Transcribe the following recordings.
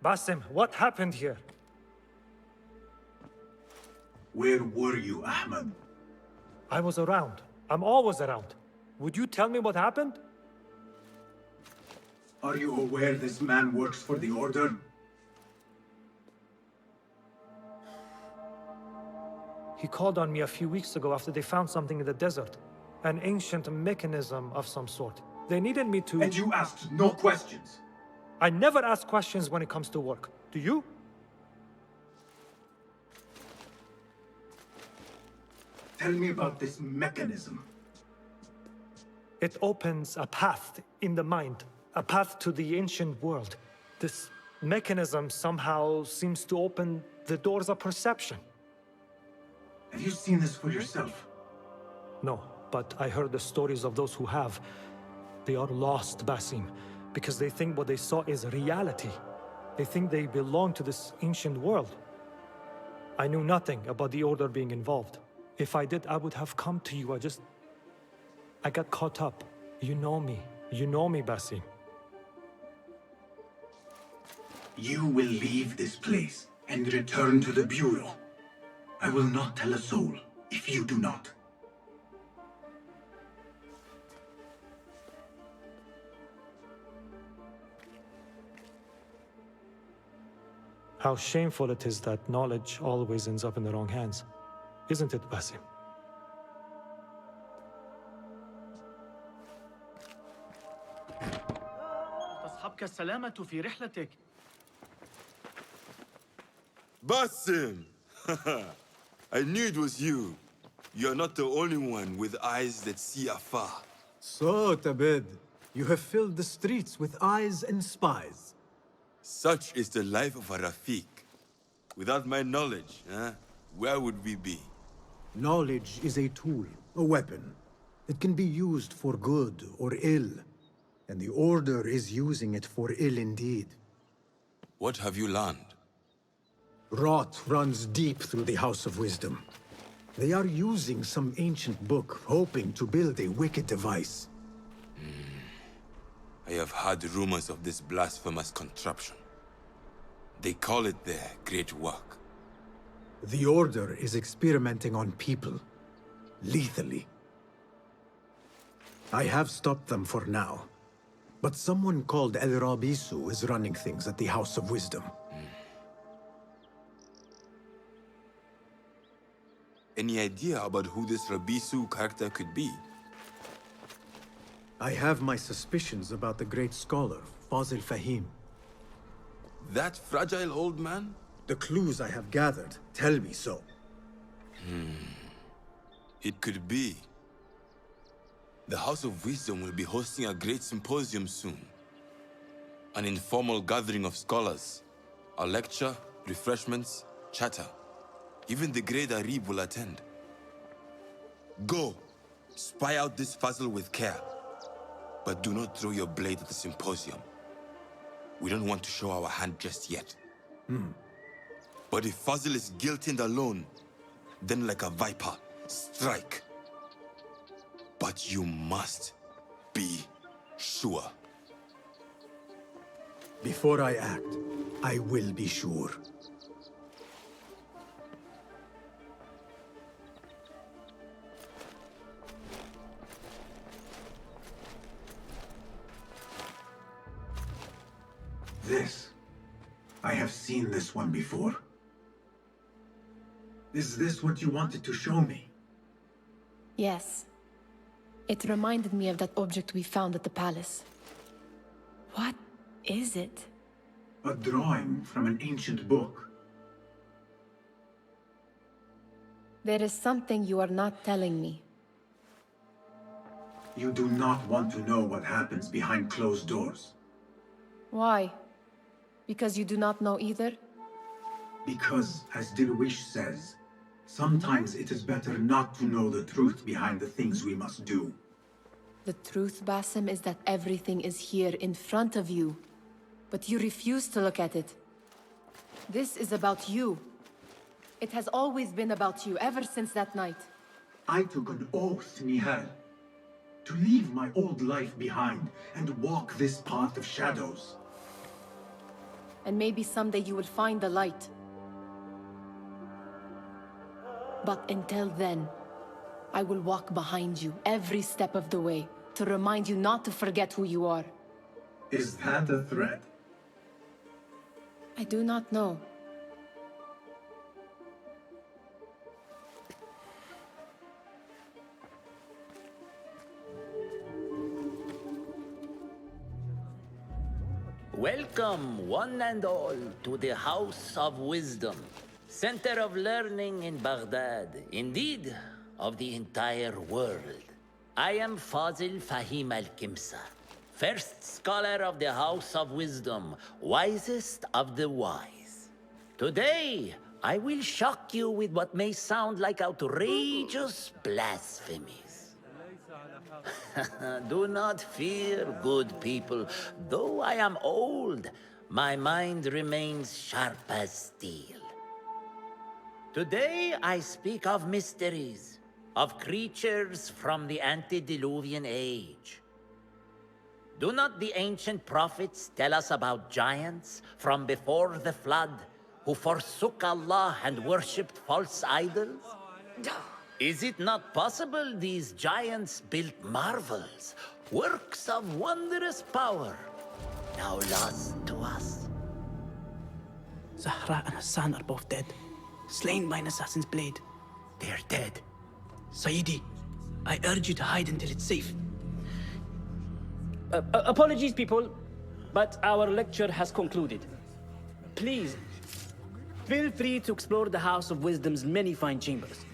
Basim, what happened here? Where were you, Ahmed? I was around. I'm always around. Would you tell me what happened? Are you aware this man works for the Order? He called on me a few weeks ago after they found something in the desert. An ancient mechanism of some sort. They needed me to... And you asked no questions? I never ask questions when it comes to work. Do you? Tell me about this mechanism. It opens a path in the mind. A path to the ancient world. This mechanism somehow seems to open the doors of perception. Have you seen this for yourself? No, but I heard the stories of those who have. They are lost, Basim, because they think what they saw is reality. They think they belong to this ancient world. I knew nothing about the Order being involved. If I did, I would have come to you. I got caught up. You know me. You know me, Basim. You will leave this place and return to the Bureau. I will not tell a soul if you do not. How shameful it is that knowledge always ends up in the wrong hands. Isn't it, Basim? تصحبك السلامة في رحلتك. Basim! I knew it was you. You're not the only one with eyes that see afar. So, Tabed, you have filled the streets with eyes and spies. Such is the life of a Rafiq. Without my knowledge, where would we be? Knowledge is a tool, a weapon. It can be used for good or ill. And the Order is using it for ill indeed. What have you learned? Rot runs deep through the House of Wisdom. They are using some ancient book, hoping to build a wicked device. I have heard rumors of this blasphemous contraption. They call it their great work. The Order is experimenting on people, lethally. I have stopped them for now. But someone called El-Rabisu is running things at the House of Wisdom. Any idea about who this Rabisu character could be? I have my suspicions about the great scholar, Fazil Fahim. That fragile old man? The clues I have gathered tell me so. It could be. The House of Wisdom will be hosting a great symposium soon. An informal gathering of scholars. A lecture, refreshments, chatter. Even the great Arib will attend. Go, spy out this Fazil with care. But do not throw your blade at the symposium. We don't want to show our hand just yet. But if Fazil is guilty and alone, then like a viper, strike. But you must be sure. Before I act, I will be sure. I have seen this one before. Is this what you wanted to show me? Yes. It reminded me of that object we found at the palace. What is it? A drawing from an ancient book. There is something you are not telling me. You do not want to know what happens behind closed doors. Why? Because you do not know either? Because, as Dirwish says, sometimes it is better not to know the truth behind the things we must do. The truth, Basim, is that everything is here in front of you. But you refuse to look at it. This is about you. It has always been about you, ever since that night. I took an oath, Nihal, to leave my old life behind and walk this path of shadows. and maybe someday you will find the light. But until then, I will walk behind you every step of the way to remind you not to forget who you are. Is that a threat? I do not know. Welcome, one and all, to the House of Wisdom, center of learning in Baghdad, indeed, of the entire world. I am Fazil Fahim al-Kimsa, first scholar of the House of Wisdom, wisest of the wise. Today, I will shock you with what may sound like outrageous blasphemies. Do not fear, good people. Though I am old, my mind remains sharp as steel. Today I speak of mysteries, of creatures from the antediluvian age. Do not the ancient prophets tell us about giants from before the flood who forsook Allah and worshipped false idols? Is it not possible these giants built marvels, works of wondrous power, now lost to us? Zahra and Hassan are both dead, slain by an assassin's blade. They're dead. Sayyidi, I urge you to hide until it's safe. Apologies, people, but our lecture has concluded. Please, feel free to explore the House of Wisdom's many fine chambers.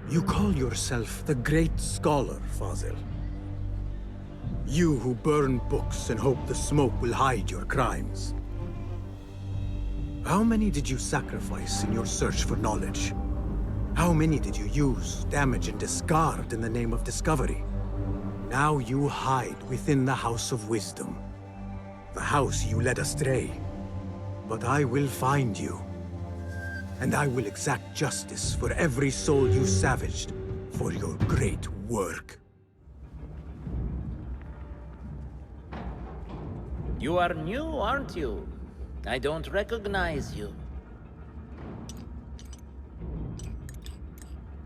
You call yourself the great scholar, Fazil. You who burn books and hope the smoke will hide your crimes. How many did you sacrifice in your search for knowledge? How many did you use, damage, and discard in the name of discovery? Now you hide within the House of Wisdom. The house you led astray. But I will find you. And I will exact justice for every soul you savaged for your great work. You are new, aren't you? I don't recognize you.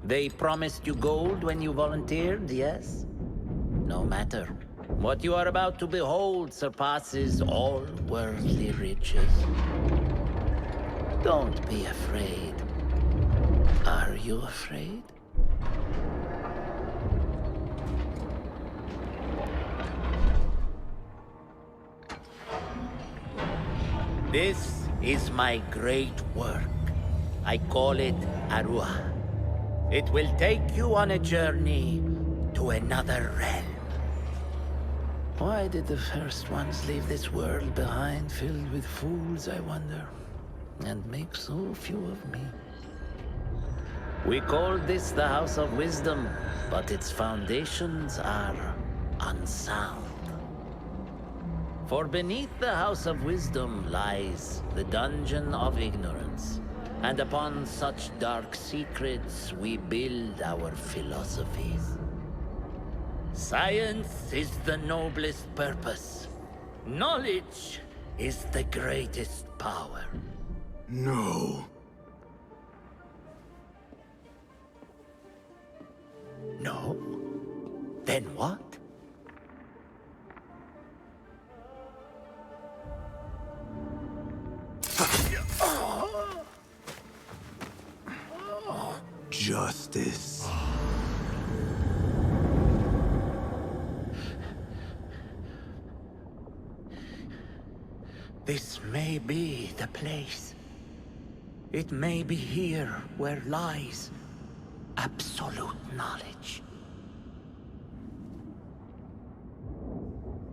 They promised you gold when you volunteered, yes? No matter. What you are about to behold surpasses all worldly riches. Don't be afraid. Are you afraid? This is my great work. I call it Arwah. It will take you on a journey to another realm. Why did the first ones leave this world behind, filled with fools, I wonder? And make so few of me. We call this the House of Wisdom, but its foundations are unsound. For beneath the House of Wisdom lies the dungeon of ignorance, and upon such dark secrets we build our philosophies. Science is the noblest purpose. Knowledge is the greatest power. No. No? Then what? Justice. This may be the place. It may be here where lies absolute knowledge.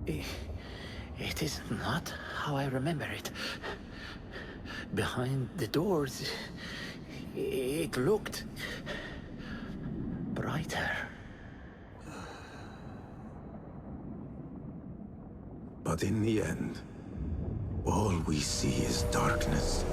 It is not how I remember it. Behind the doors, it looked brighter. But in the end, all we see is darkness.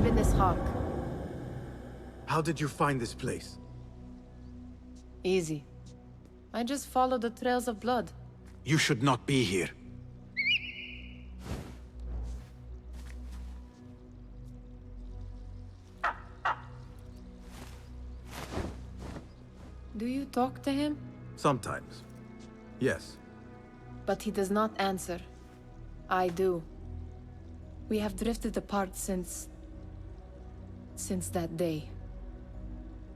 Ibn Ishaq. How did you find this place? Easy. I just follow the trails of blood. You should not be here. Do you talk to him? Sometimes. Yes. But he does not answer. I do. We have drifted apart since that day.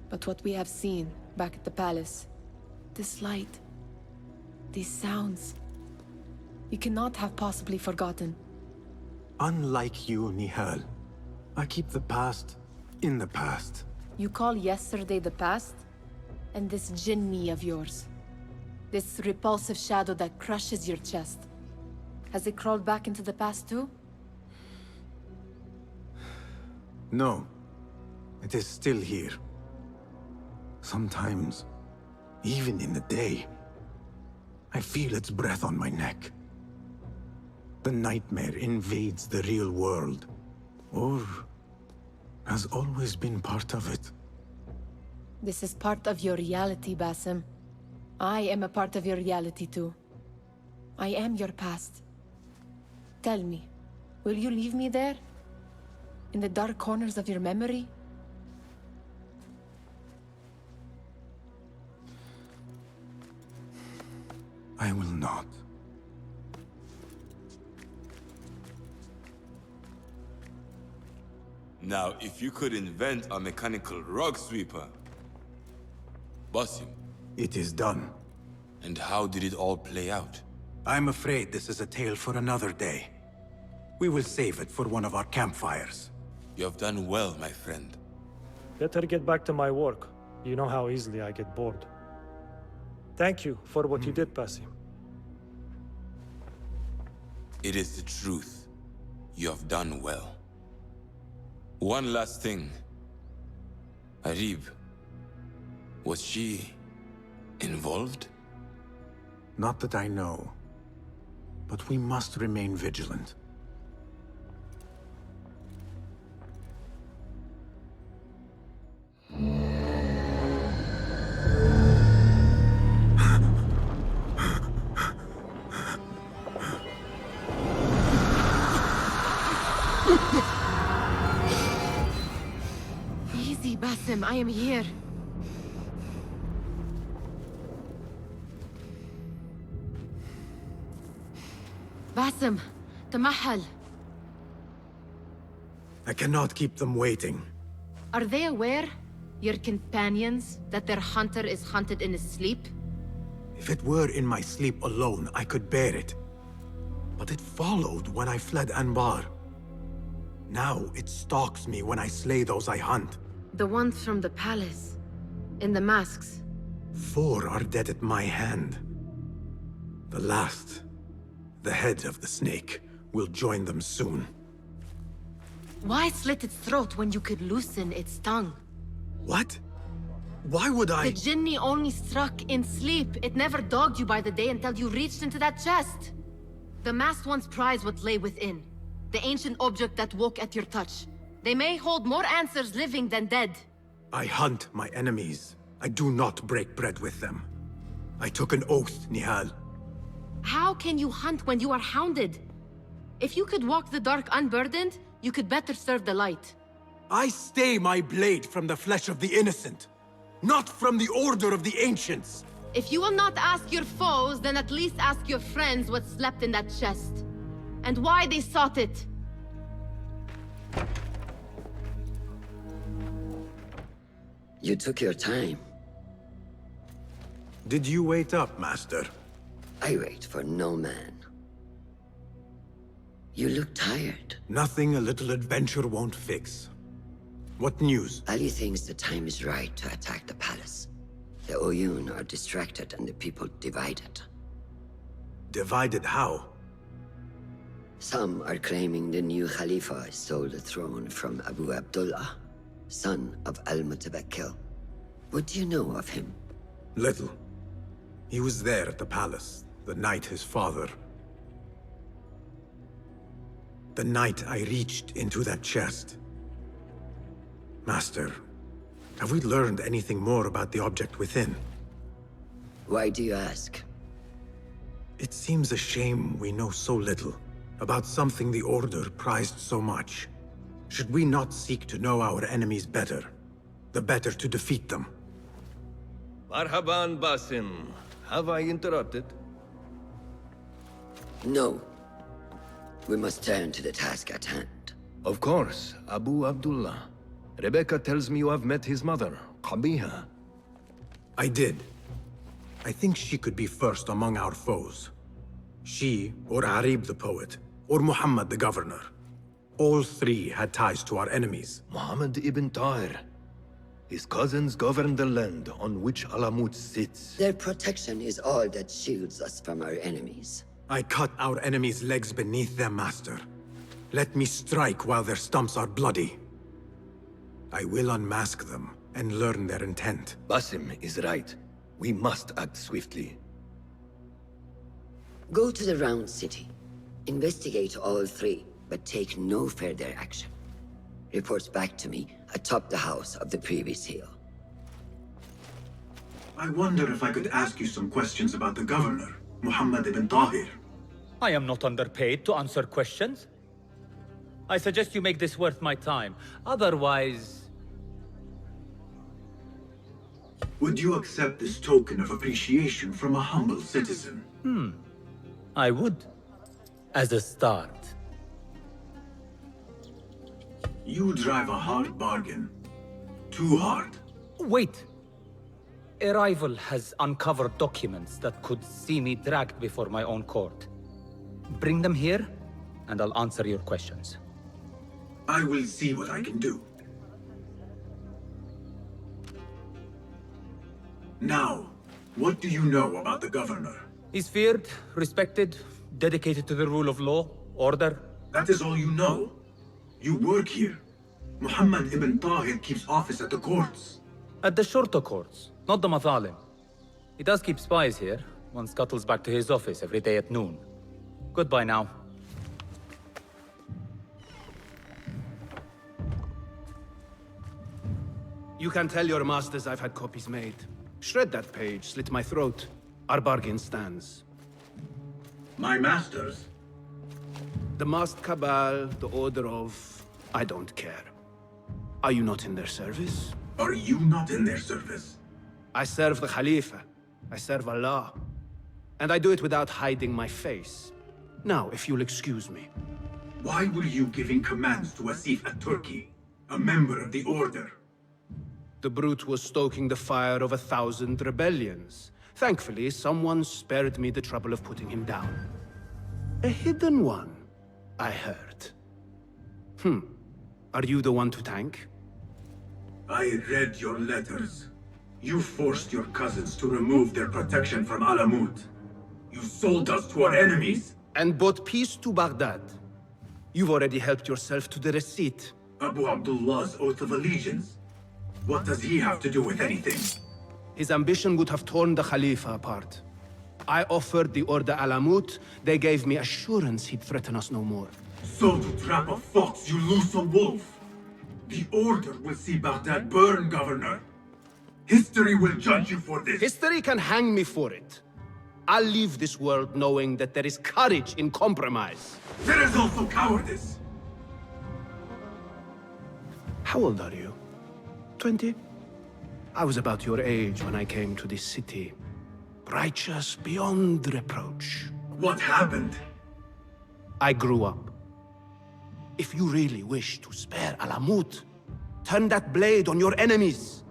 But what we have seen back at the palace, this light, these sounds, we cannot have possibly forgotten. Unlike you, Nihal, I keep the past in the past. You call yesterday the past? And this jinni of yours, this repulsive shadow that crushes your chest, has it crawled back into the past too? No. It is still here. Sometimes, even in the day, I feel its breath on my neck. The nightmare invades the real world, or has always been part of it. This is part of your reality, Basim. I am a part of your reality too. I am your past. Tell me, will you leave me there? In the dark corners of your memory? I will not. Now, if you could invent a mechanical rug sweeper. Basim, It is done. and how did it all play out? I'm afraid this is a tale for another day. We will save it for one of our campfires. You have done well, my friend. Better get back to my work. You know how easily I get bored. Thank you for what you did, Basim. It is the truth. You have done well. One last thing. Arib, was she involved? Not that I know. But we must remain vigilant. Easy, Basim, I am here. Basim, Tamahal. I cannot keep them waiting. Are they aware, your companions, that their hunter is hunted in his sleep? If it were in my sleep alone, I could bear it. But it followed when I fled Anbar. Now it stalks me when I slay those I hunt. The ones from the palace, in the masks. 4 are dead at my hand. The last, the head of the snake, will join them soon. Why slit its throat when you could loosen its tongue? What? Why would I? The jinni only struck in sleep. It never dogged you by the day until you reached into that chest. The masked ones prize what lay within. The ancient object that woke at your touch. They may hold more answers living than dead. I hunt my enemies. I do not break bread with them. I took an oath, Nihal. How can you hunt when you are hounded? If you could walk the dark unburdened, you could better serve the light. I stay my blade from the flesh of the innocent, not from the order of the ancients. If you will not ask your foes, then at least ask your friends what slept in that chest. And why they sought it. You took your time. Did you wait up, Master? I wait for no man. You look tired. Nothing a little adventure won't fix. What news? Ali thinks the time is right to attack the palace. The Oyun are distracted and the people divided. Divided how? Some are claiming the new Khalifa stole the throne from Abu Abdullah, son of al-Mutawakkil. What do you know of him? Little. He was there at the palace, the night his father... The night I reached into that chest. Master, have we learned anything more about the object within? Why do you ask? It seems a shame we know so little about something the Order prized so much. Should we not seek to know our enemies better, the better to defeat them? Marhaban, Basim. Have I interrupted? No. We must turn to the task at hand. Of course, Abu Abdullah. Rebecca tells me you have met his mother, Qabiha. I did. I think she could be first among our foes. She, or Arib the poet, or Muhammad the governor. All three had ties to our enemies. Muhammad ibn Tahir. His cousins govern the land on which Alamut sits. Their protection is all that shields us from our enemies. I cut our enemies' legs beneath them, Master. Let me strike while their stumps are bloody. I will unmask them and learn their intent. Basim is right. We must act swiftly. Go to the Round City. Investigate all three, but take no further action. Reports back to me atop the house of the previous hill. I wonder if I could ask you some questions about the governor, Muhammad ibn Tahir. I am not underpaid to answer questions. I suggest you make this worth my time. Otherwise... Would you accept this token of appreciation from a humble citizen? I would. As a start. You drive a hard bargain. Too hard. Wait. A rival has uncovered documents that could see me dragged before my own court. Bring them here, and I'll answer your questions. I will see what I can do. Now, what do you know about the governor? He's feared, respected, dedicated to the rule of law, order. That is all you know. You work here. Muhammad ibn Tahir keeps office at the courts. At the shorter courts, not the Mathalim. He does keep spies here. One scuttles back to his office every day at noon. Goodbye now. You can tell your masters I've had copies made. Shred that page, slit my throat. Our bargain stands. My masters? The masked cabal, the order of... I don't care. Are you not in their service? Are you not in their service? I serve the Khalifa. I serve Allah. And I do it without hiding my face. Now, if you'll excuse me. Why were you giving commands to Asif at-Turki, a member of the Order? The brute was stoking the fire of 1,000 rebellions. Thankfully, someone spared me the trouble of putting him down. A hidden one, I heard. Are you the one to thank? I read your letters. You forced your cousins to remove their protection from Alamut. You sold us to our enemies. And brought peace to Baghdad. You've already helped yourself to the receipt. Abu Abdullah's oath of allegiance. What does he have to do with anything? His ambition would have torn the Khalifa apart. I offered the Order Alamut. They gave me assurance he'd threaten us no more. So to trap a fox, you loose a wolf. The Order will see Baghdad burn, Governor. History will judge you for this. History can hang me for it. I'll leave this world knowing that there is courage in compromise. There is also cowardice. How old are you? 20? I was about your age when I came to this city. Righteous beyond reproach. What happened? I grew up. If you really wish to spare Alamut, turn that blade on your enemies.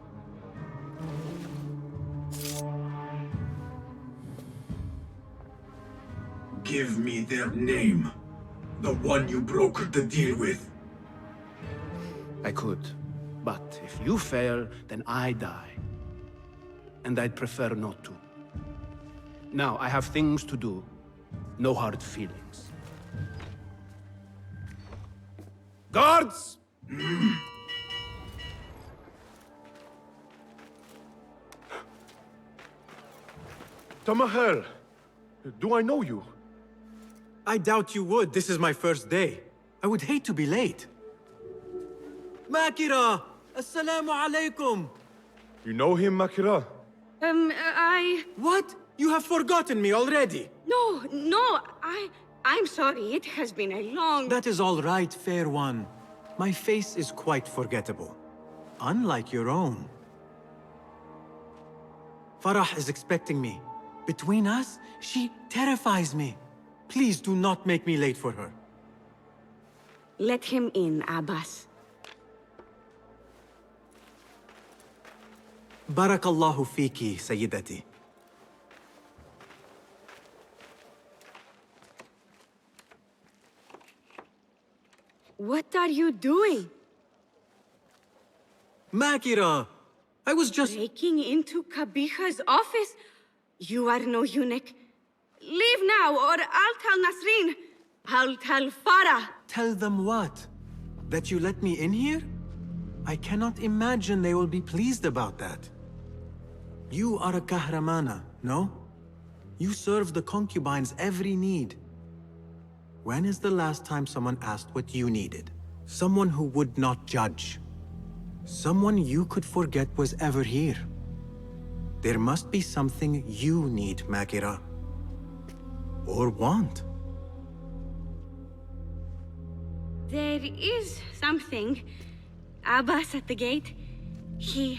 Give me their name. The one you brokered the deal with. I could. But if you fail, then I die. And I'd prefer not to. Now, I have things to do. No hard feelings. Guards! Tamahel, do I know you? I doubt you would. This is my first day. I would hate to be late. Makira! Assalamu alaikum! You know him, Makira? What? You have forgotten me already! No, I'm sorry. It has been a long... That is all right, fair one. My face is quite forgettable. Unlike your own. Farah is expecting me. Between us, she terrifies me. Please do not make me late for her. Let him in, Abbas. Barakallahu fiki, Sayyidati. What are you doing? Makira! I was just... Breaking into Qabiha's office? You are no eunuch. Leave now, or I'll tell Nasreen. I'll tell Farah. Tell them what? That you let me in here? I cannot imagine they will be pleased about that. You are a kahramana, no? You serve the concubines every need. When is the last time someone asked what you needed? Someone who would not judge. Someone you could forget was ever here. There must be something you need, Makira. Or want. There is something. Abbas at the gate. He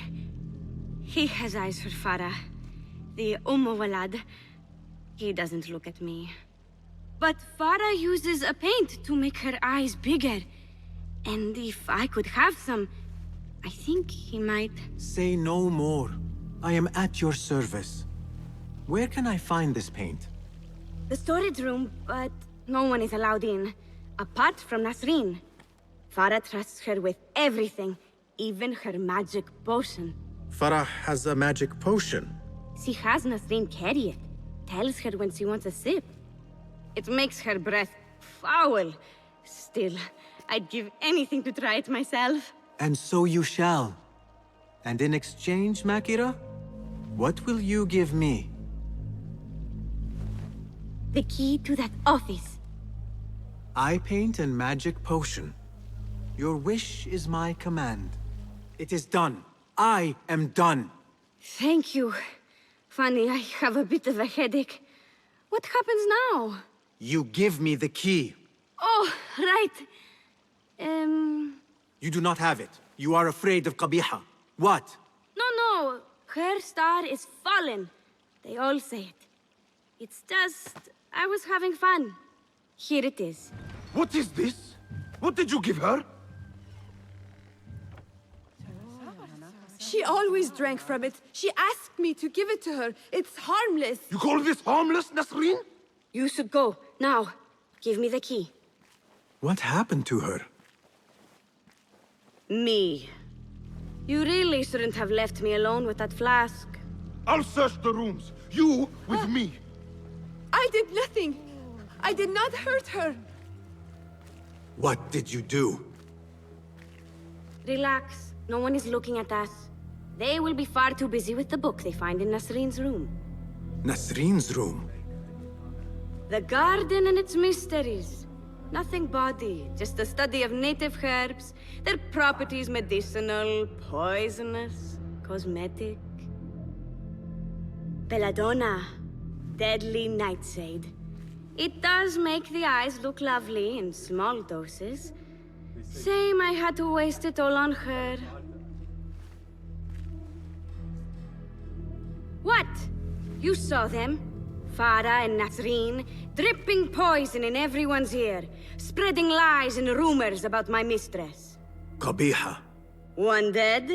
has eyes for Farah. The Walad. He doesn't look at me. But Farah uses a paint to make her eyes bigger. And if I could have some, I think he might... Say no more. I am at your service. Where can I find this paint? The storage room, but no one is allowed in. Apart from Nasreen. Farah trusts her with everything, even her magic potion. Farah has a magic potion. She has Nasreen carry it. Tells her when she wants a sip. It makes her breath foul. Still, I'd give anything to try it myself. And so you shall. And in exchange, Makira, what will you give me? The key to that office. I paint and magic potion. Your wish is my command. It is done. I am done. Thank you. Funny, I have a bit of a headache. What happens now? You give me the key. Oh, right. You do not have it. You are afraid of Qabiha. What? No. Her star is fallen. They all say it. It's just... I was having fun. Here it is. What is this? What did you give her? She always drank from it. She asked me to give it to her. It's harmless. You call this harmless, Nasreen? You should go. Now. Give me the key. What happened to her? Me. You really shouldn't have left me alone with that flask. I'll search the rooms. You with me. I did nothing. I did not hurt her. What did you do? Relax. No one is looking at us. They will be far too busy with the book they find in Nasreen's room. Nasreen's room? The garden and its mysteries. Nothing bawdy, just a study of native herbs, their properties medicinal, poisonous, cosmetic. Belladonna, deadly nightshade. It does make the eyes look lovely in small doses. Shame I had to waste it all on her. What? You saw them? Farah and Nasreen, dripping poison in everyone's ear, spreading lies and rumors about my mistress. Qabiha. One dead,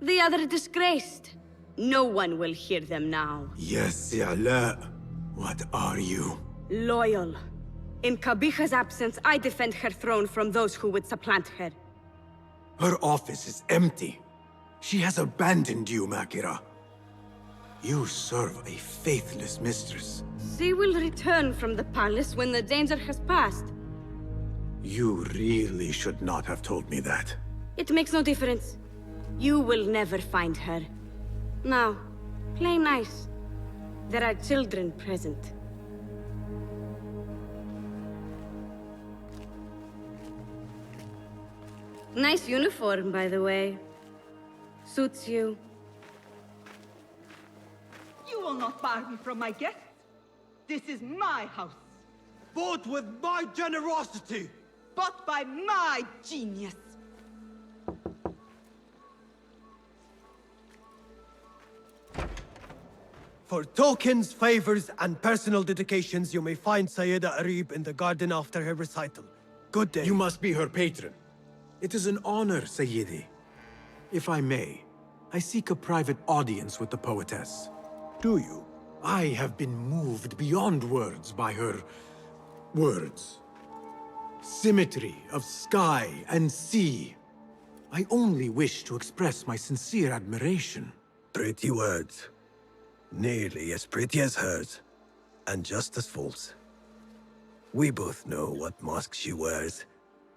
the other disgraced. No one will hear them now. Yes, Ya'la. What are you? Loyal. In Qabiha's absence, I defend her throne from those who would supplant her. Her office is empty. She has abandoned you, Makira. You serve a faithless mistress. She will return from the palace when the danger has passed. You really should not have told me that. It makes no difference. You will never find her. Now, play nice. There are children present. Nice uniform, by the way. Suits you. You will not bar me from my guests. This is my house. Bought with my generosity! Bought by my genius. For tokens, favors, and personal dedications, you may find Sayyida Arib in the garden after her recital. Good day. You must be her patron. It is an honor, Sayyidi. If I may, I seek a private audience with the poetess. Do you? I have been moved beyond words by her words. Symmetry of sky and sea. I only wish to express my sincere admiration. Pretty words. Nearly as pretty as hers, and just as false. We both know what mask she wears,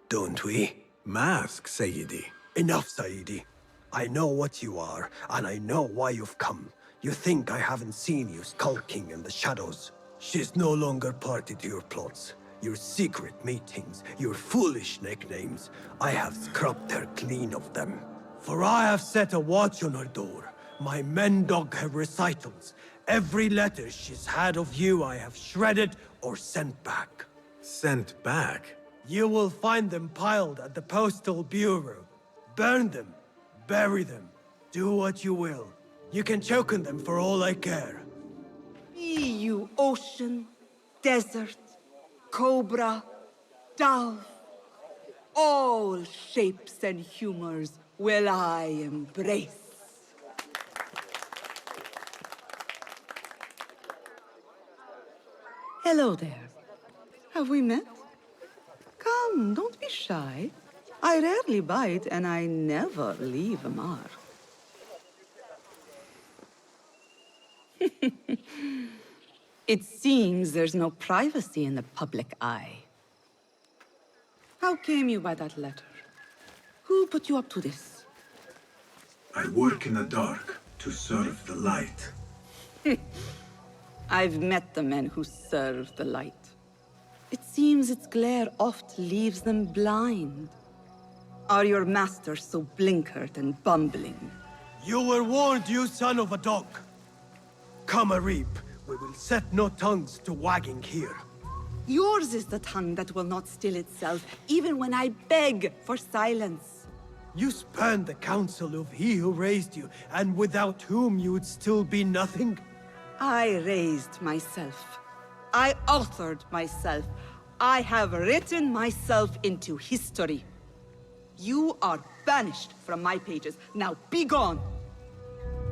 don't we? Mask, Sayyidi. Enough, Sayyidi. I know what you are, and I know why you've come. You think I haven't seen you skulking in the shadows. She's no longer party to your plots, your secret meetings, your foolish nicknames. I have scrubbed her clean of them. For I have set a watch on her door. My men dog her recitals. Every letter she's had of you I have shredded or sent back. Sent back? You will find them piled at the Postal Bureau. Burn them, bury them, do what you will. You can choke on them for all I care. Be you ocean, desert, cobra, dove. All shapes and humors will I embrace. Hello there. Have we met? Come, don't be shy. I rarely bite and I never leave a mark. It seems there's no privacy in the public eye. How came you by that letter? Who put you up to this? I work in the dark to serve the light. I've met the men who serve the light. It seems its glare oft leaves them blind. Are your masters so blinkered and bumbling? You were warned, you son of a dog. Come, Arib. We will set no tongues to wagging here. Yours is the tongue that will not still itself, even when I beg for silence. You spurned the counsel of he who raised you, and without whom you would still be nothing? I raised myself. I authored myself. I have written myself into history. You are banished from my pages. Now be gone!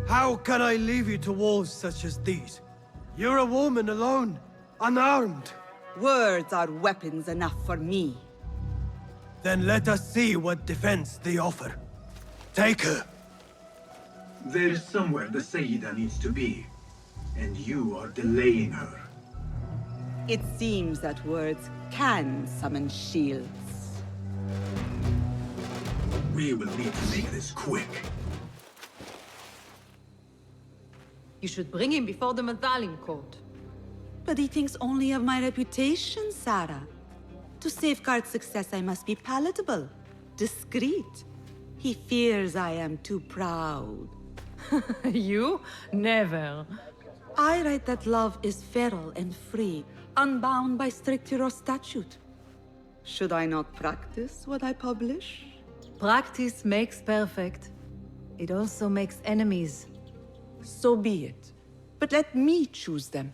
How can I leave you to wolves such as these? You're a woman alone, unarmed. Words are weapons enough for me. Then let us see what defense they offer. Take her. There's somewhere the Sayyida needs to be, and you are delaying her. It seems that words can summon shields. We will need to make this quick. You should bring him before the Medallion Court. But he thinks only of my reputation, Sarah. To safeguard success, I must be palatable, discreet. He fears I am too proud. You? Never. I write that love is feral and free, unbound by strict hero statute. Should I not practice what I publish? Practice makes perfect. It also makes enemies. So be it. But let me choose them.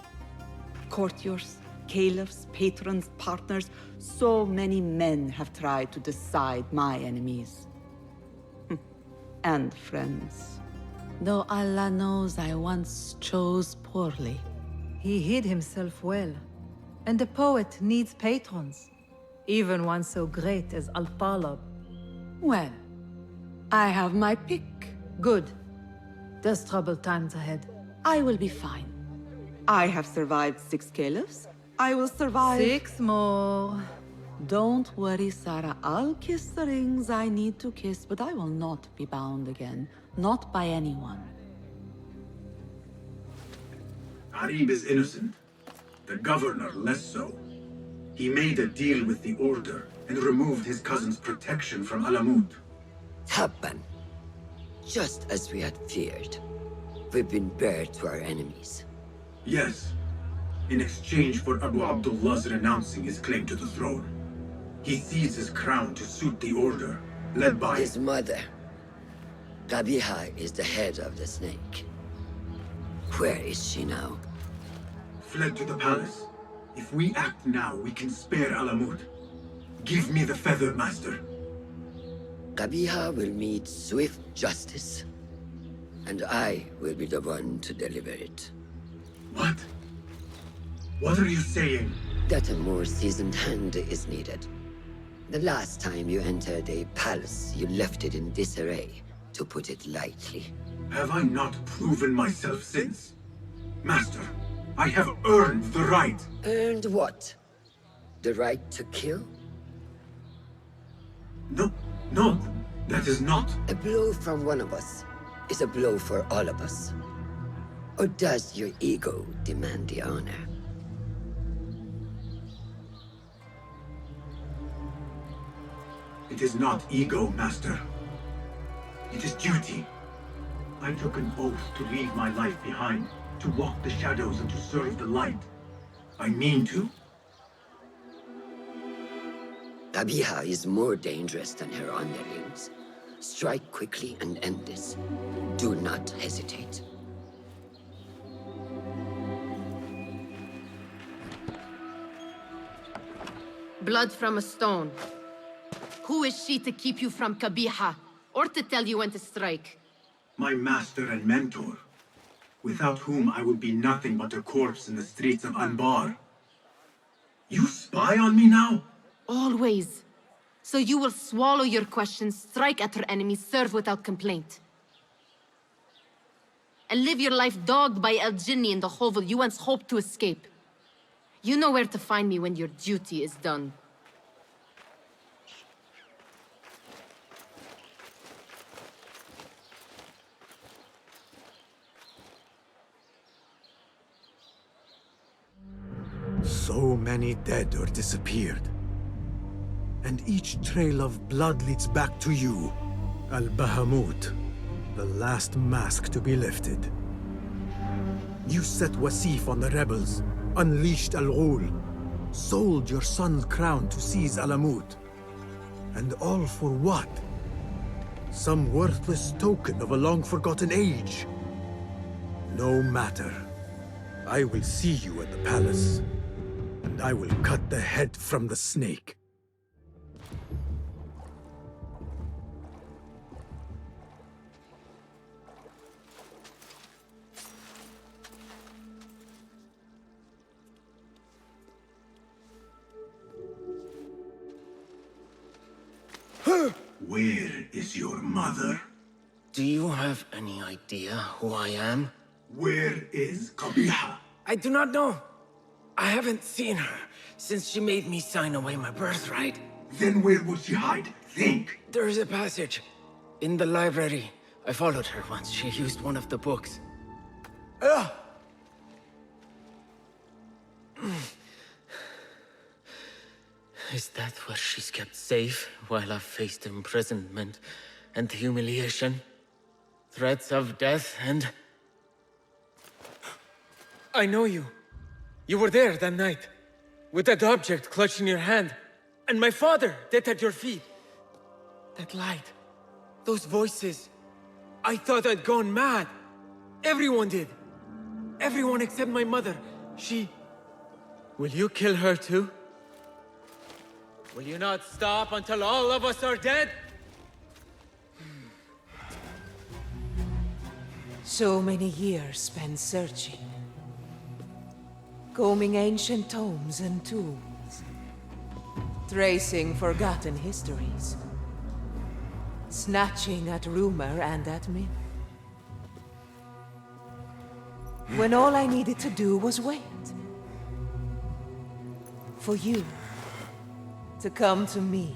Courtiers, caliphs, patrons, partners. So many men have tried to decide my enemies. And friends. Though Allah knows I once chose poorly. He hid himself well. And the poet needs patrons. Even one so great as Al-Talab. Well, I have my pick. Good. There's troubled times ahead. I will be fine. I have survived 6 caliphs. I will survive 6 more. Don't worry, Sarah. I'll kiss the rings I need to kiss, but I will not be bound again. Not by anyone. Arib is innocent. The governor less so. He made a deal with the Order and removed his cousin's protection from Alamut. Tabban. Just as we had feared. We've been bared to our enemies. Yes. In exchange for Abu Abdullah's renouncing his claim to the throne. He seized his crown to suit the order, led by... His mother. Qabiha is the head of the snake. Where is she now? Fled to the palace. If we act now, we can spare Alamut. Give me the feather, Master. Qabiha will meet swift justice. And I will be the one to deliver it. What? What are you saying? That a more seasoned hand is needed. The last time you entered a palace, you left it in disarray, to put it lightly. Have I not proven myself since? Master, I have earned the right. Earned what? The right to kill? No, that is not. A blow from one of us is a blow for all of us. Or does your ego demand the honor? It is not ego, Master. It is duty. I took an oath to leave my life behind, to walk the shadows and to serve the light. I mean to. Qabiha is more dangerous than her underlings. Strike quickly and end this. Do not hesitate. Blood from a stone. Who is she to keep you from Qabiha, or to tell you when to strike? My master and mentor, without whom I would be nothing but a corpse in the streets of Anbar. You spy on me now? Always. So you will swallow your questions, strike at her enemies, serve without complaint. And live your life dogged by El Jinni in the hovel you once hoped to escape. You know where to find me when your duty is done. So many dead or disappeared. And each trail of blood leads back to you, Al-Bahamut, the last mask to be lifted. You set Wasif on the rebels, unleashed Al-Ghul, sold your son's crown to seize Alamut. And all for what? Some worthless token of a long-forgotten age. No matter. I will see you at the palace, and I will cut the head from the snake. Where is your mother? Do you have any idea who I am? Where is Qabiha? I do not know. I haven't seen her since she made me sign away my birthright. Then where would she hide? Think. There is a passage in the library. I followed her once. She used one of the books. Is that where she's kept safe while I've faced imprisonment and humiliation? Threats of death and... I know you. You were there that night, with that object clutched in your hand, and my father dead at your feet. That light, those voices. I thought I'd gone mad. Everyone did. Everyone except my mother. She... Will you kill her too? Will you not stop until all of us are dead? So many years spent searching. Combing ancient tomes and tombs. Tracing forgotten histories. Snatching at rumor and at myth. When all I needed to do was wait. For you to come to me.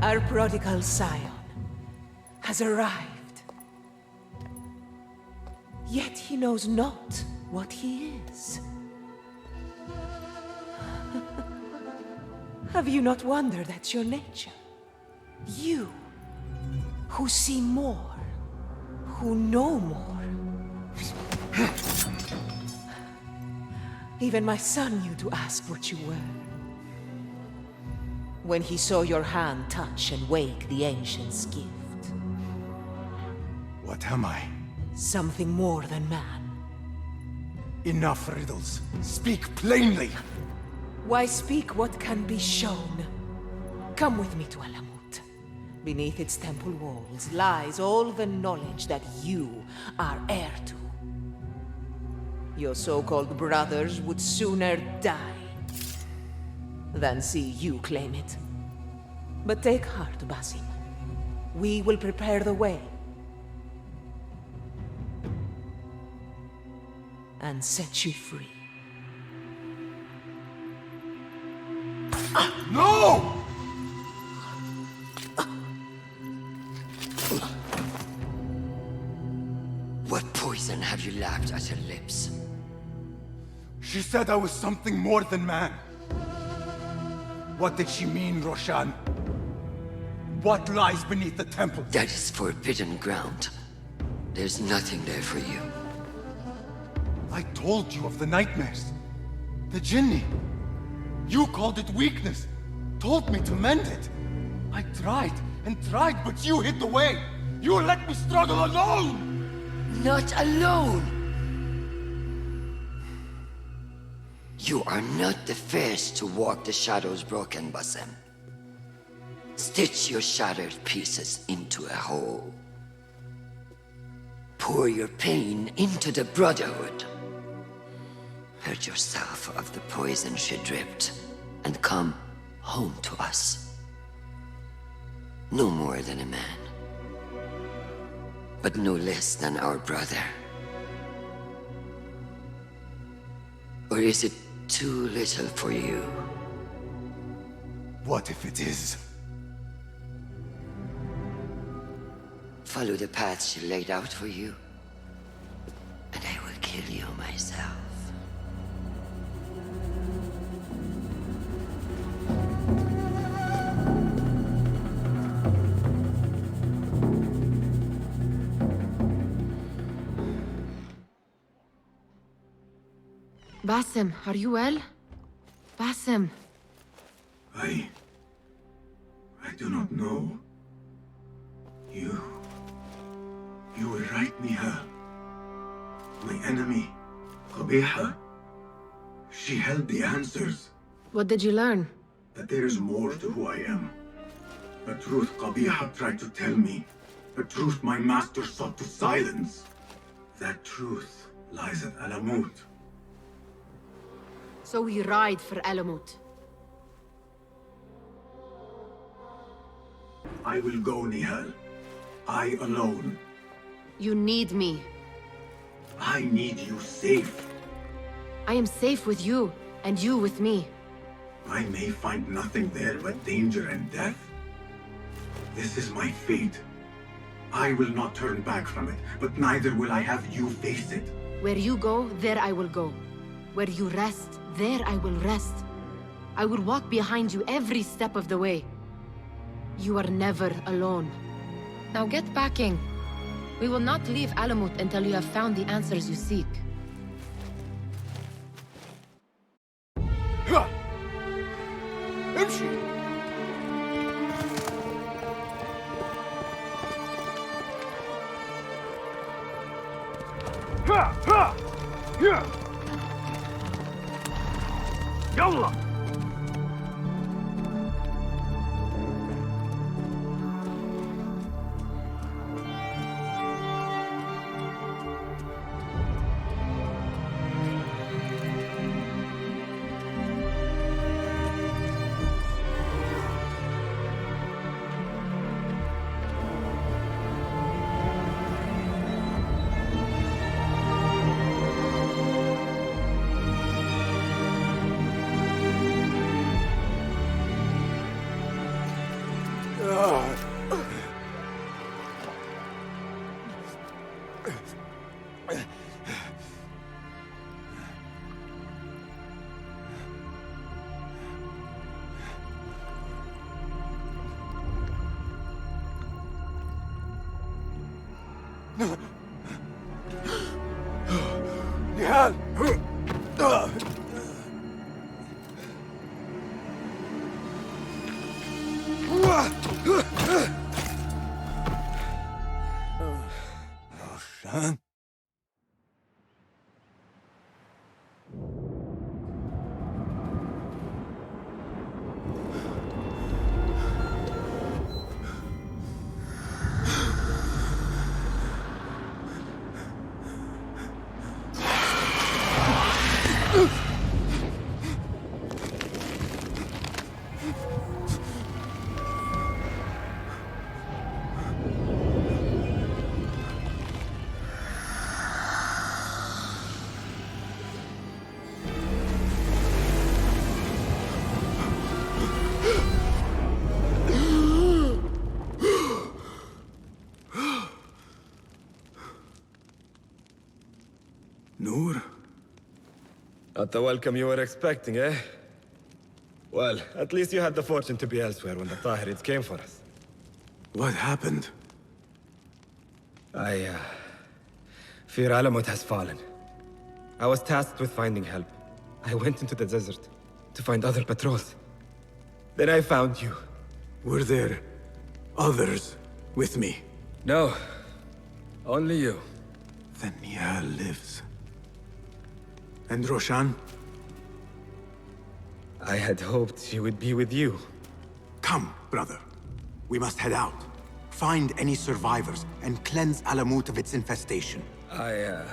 Our prodigal scion has arrived. Yet he knows not what he is. Have you not wondered at your nature? You, who see more, who know more. Even my son knew to ask what you were. When he saw your hand touch and wake the Ancient's gift. What am I? Something more than man. Enough riddles. Speak plainly. Why speak what can be shown? Come with me to Alamut. Beneath its temple walls lies all the knowledge that you are heir to. Your so-called brothers would sooner die than see you claim it. But take heart, Basim. We will prepare the way. And set you free. No! What poison have you lapped at her lips? She said I was something more than man. What did she mean, Roshan? What lies beneath the temple? That is forbidden ground. There's nothing there for you. I told you of the nightmares. The Jinni. You called it weakness. Told me to mend it. I tried and tried, but you hid the way. You let me struggle alone! Not alone! You are not the first to walk the shadows broken, Basim. Stitch your shattered pieces into a whole. Pour your pain into the Brotherhood. Purge yourself of the poison she dripped, and come home to us. No more than a man, but no less than our brother. Or is it too little for you? What if it is? Follow the path she laid out for you, and I will kill you myself. Basim, are you well? Basim. I do not know. You were right, Nihal. My enemy, Qabiha. She held the answers. What did you learn? That there is more to who I am. A truth Qabiha tried to tell me. A truth my master sought to silence. That truth lies at Alamut. So we ride for Alamut. I will go, Nihal. I alone. You need me. I need you safe. I am safe with you, and you with me. I may find nothing there but danger and death. This is my fate. I will not turn back from it, but neither will I have you face it. Where you go, there I will go. Where you rest, there I will rest. I will walk behind you every step of the way. You are never alone. Now get packing. We will not leave Alamut until you have found the answers you seek. امشي. يلا. Nihal! Roshan? Noor? Not the welcome you were expecting, eh? Well, at least you had the fortune to be elsewhere when the Tahirids came for us. What happened? I fear Alamut has fallen. I was tasked with finding help. I went into the desert to find other patrols. Then I found you. Were there others with me? No. Only you. Then Nihal lives. And Roshan? I had hoped she would be with you. Come, brother. We must head out. Find any survivors and cleanse Alamut of its infestation. I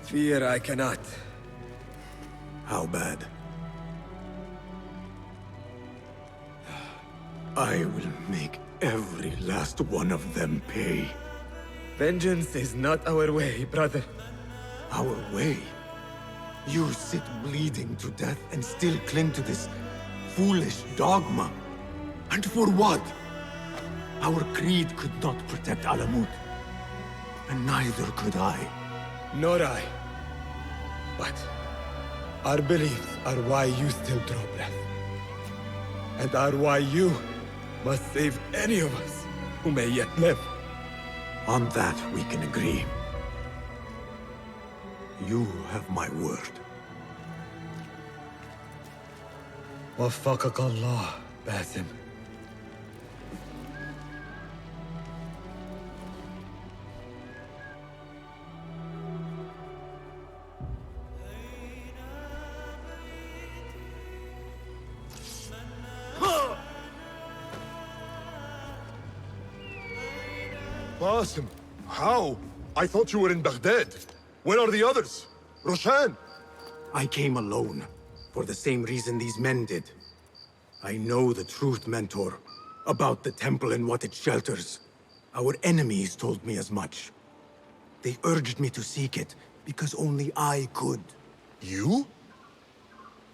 fear I cannot. How bad? I will make every last one of them pay. Vengeance is not our way, brother. Our way? You sit bleeding to death and still cling to this foolish dogma. And for what? Our creed could not protect Alamut. And neither could I. Nor I. But our beliefs are why you still draw breath. And are why you must save any of us who may yet live. On that we can agree. You have my word. وفقك الله, Basim. Basim, how? I thought you were in Baghdad. Where are the others? Roshan? I came alone, for the same reason these men did. I know the truth, Mentor, about the temple and what it shelters. Our enemies told me as much. They urged me to seek it, because only I could. You?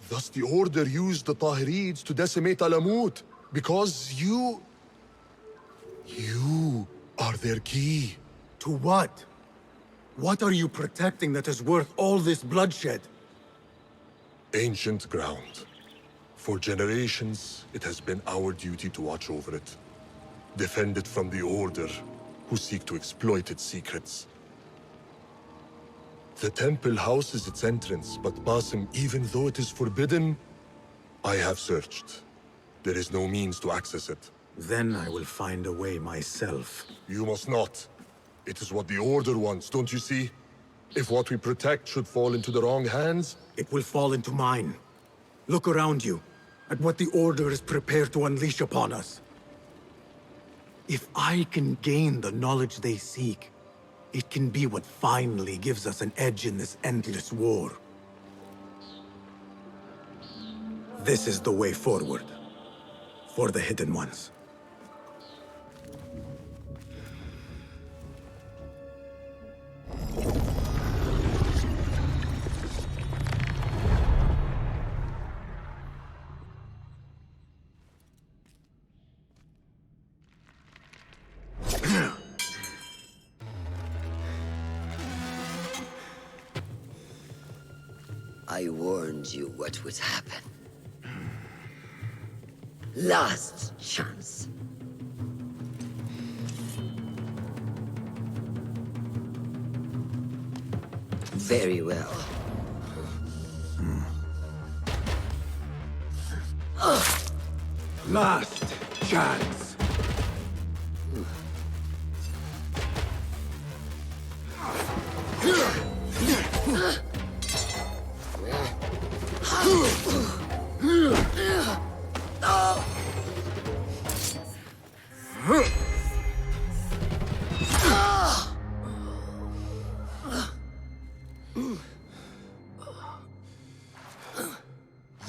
Thus the Order used the Tahirids to decimate Alamut, because you are their key. To what? What are you protecting that is worth all this bloodshed? Ancient ground. For generations, it has been our duty to watch over it. Defend it from the Order, who seek to exploit its secrets. The temple houses its entrance, but Basim, even though it is forbidden, I have searched. There is no means to access it. Then I will find a way myself. You must not. It is what the Order wants, don't you see? If what we protect should fall into the wrong hands... It will fall into mine. Look around you, at what the Order is prepared to unleash upon us. If I can gain the knowledge they seek, it can be what finally gives us an edge in this endless war. This is the way forward. For the Hidden Ones. I warned you what would happen. Last chance. Very well. Last chance.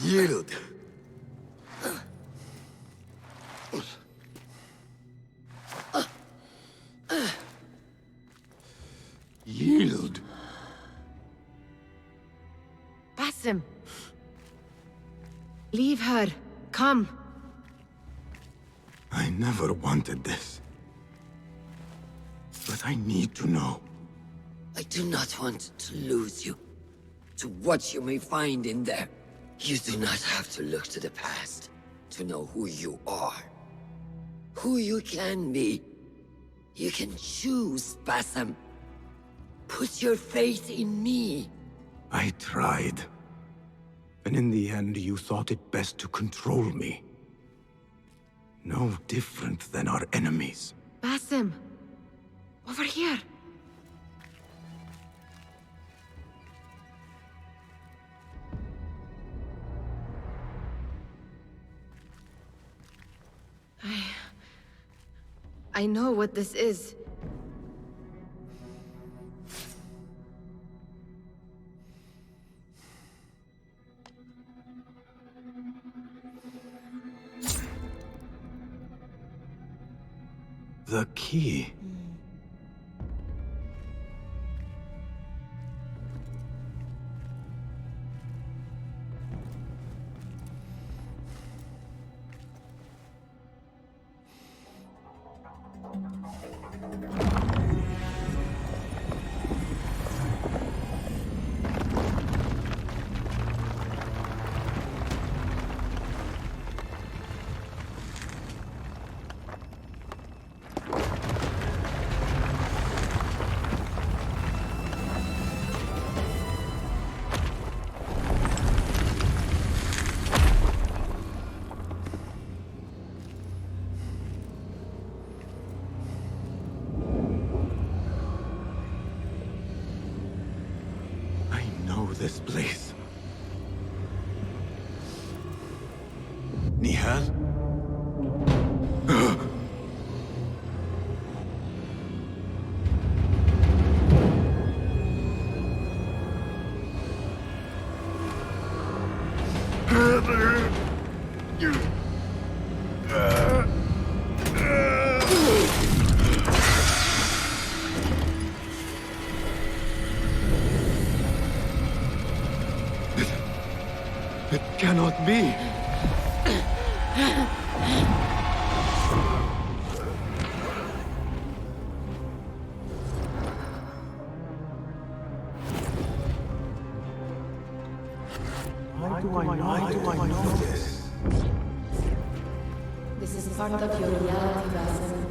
Yield. Yield. Basim. Leave her. Come. I never wanted this. But I need to know. I do not want to lose you to what you may find in there. You do not have to look to the past to know who you are, who you can be. You can choose, Basim. Put your faith in me. I tried. And in the end, you thought it best to control me. No different than our enemies. Basim. Over here. I know what this is. The key. This place. Nihal? It cannot be. Why do I know this? This is part of your reality, Basim.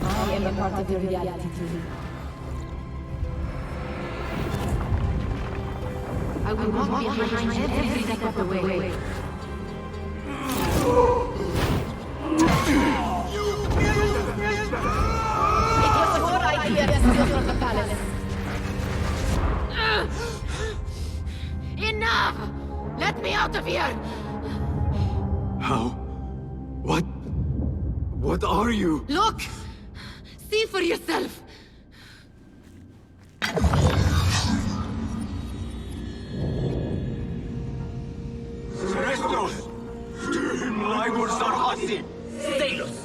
I am a part of your reality too. I will walk behind every step of the way. It was your idea to steal from the palace. Enough! Let me out of here! How? What are you? Look! See for yourself! Stalos!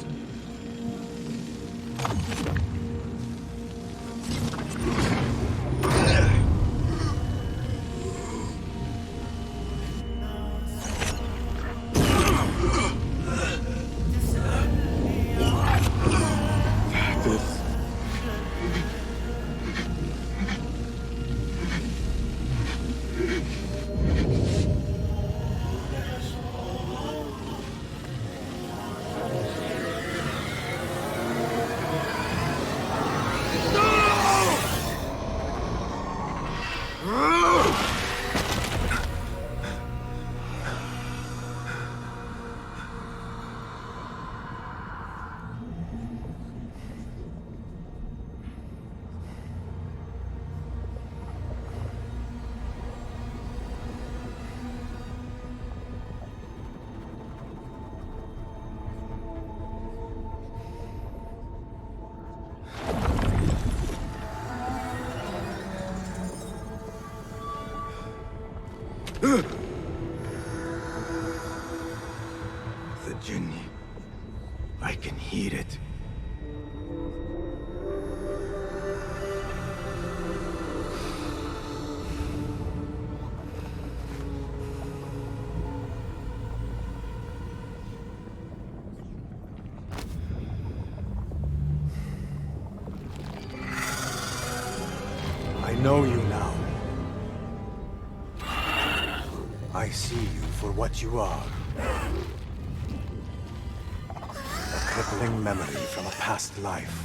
The Jinni. I can hear it. I know you now. I see you for what you are. A crippling memory from a past life.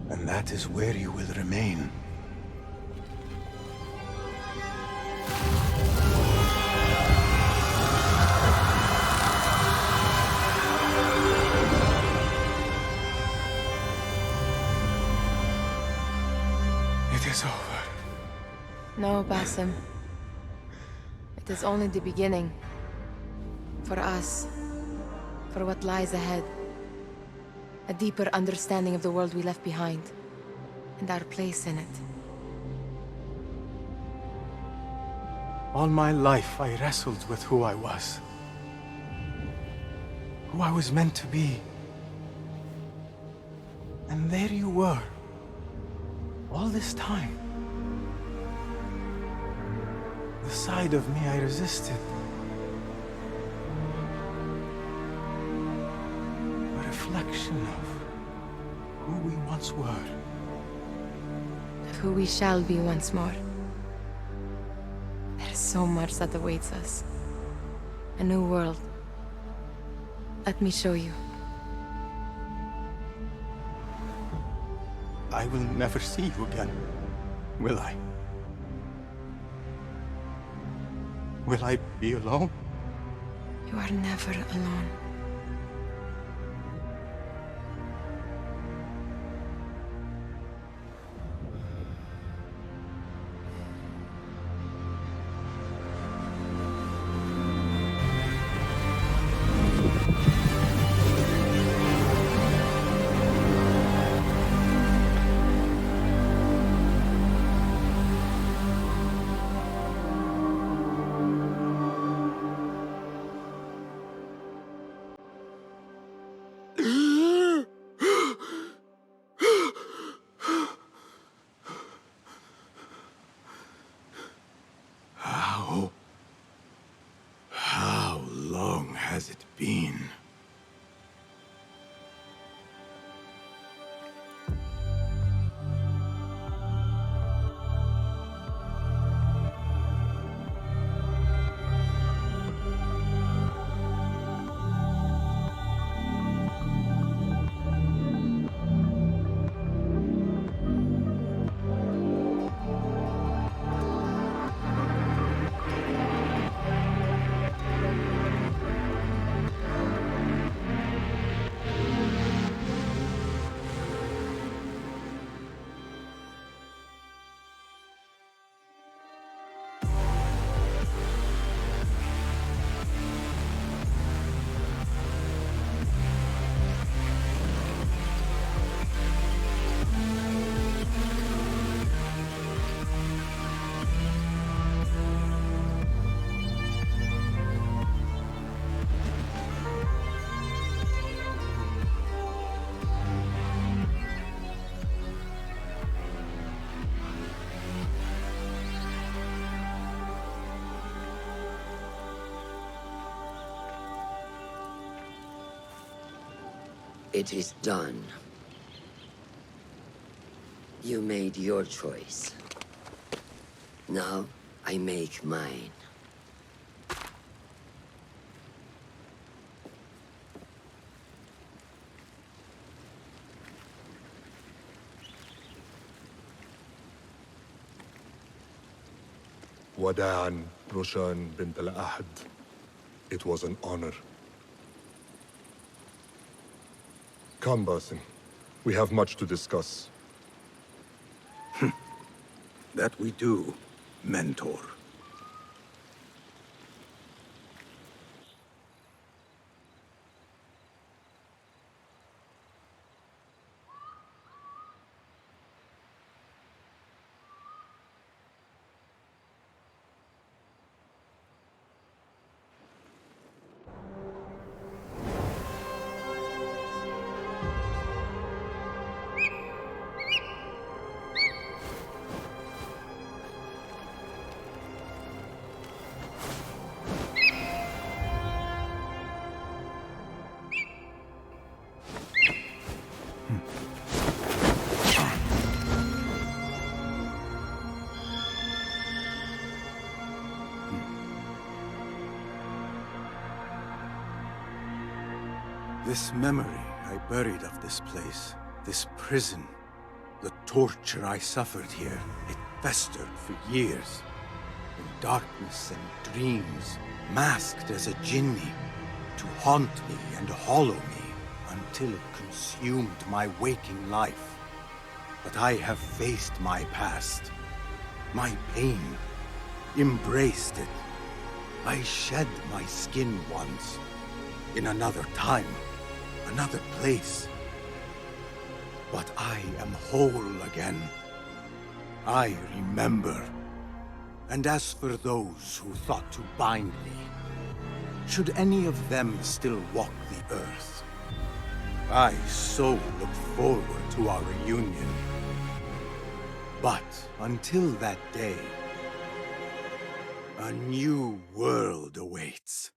And that is where you will remain. It is over. No, Basim. It is only the beginning. For us. For what lies ahead. A deeper understanding of the world we left behind. And our place in it. All my life I wrestled with who I was. Who I was meant to be. And there you were. All this time. The side of me I resisted. A reflection of who we once were. Of who we shall be once more. There is so much that awaits us. A new world. Let me show you. I will never see you again, will I? Will I be alone? You are never alone. How long has it been? It is done. You made your choice. Now, I make mine. Wada'an, Roshan bint al-Ahad. It was an honor. Come, Basim. We have much to discuss. That we do, Mentor. This memory I buried of this place, this prison, the torture I suffered here, it festered for years. In darkness and dreams, masked as a jinni, to haunt me and hollow me, until it consumed my waking life. But I have faced my past, my pain, embraced it. I shed my skin once, in another time, another place. But I am whole again. I remember. And as for those who thought to bind me, should any of them still walk the earth, I so look forward to our reunion. But until that day, a new world awaits.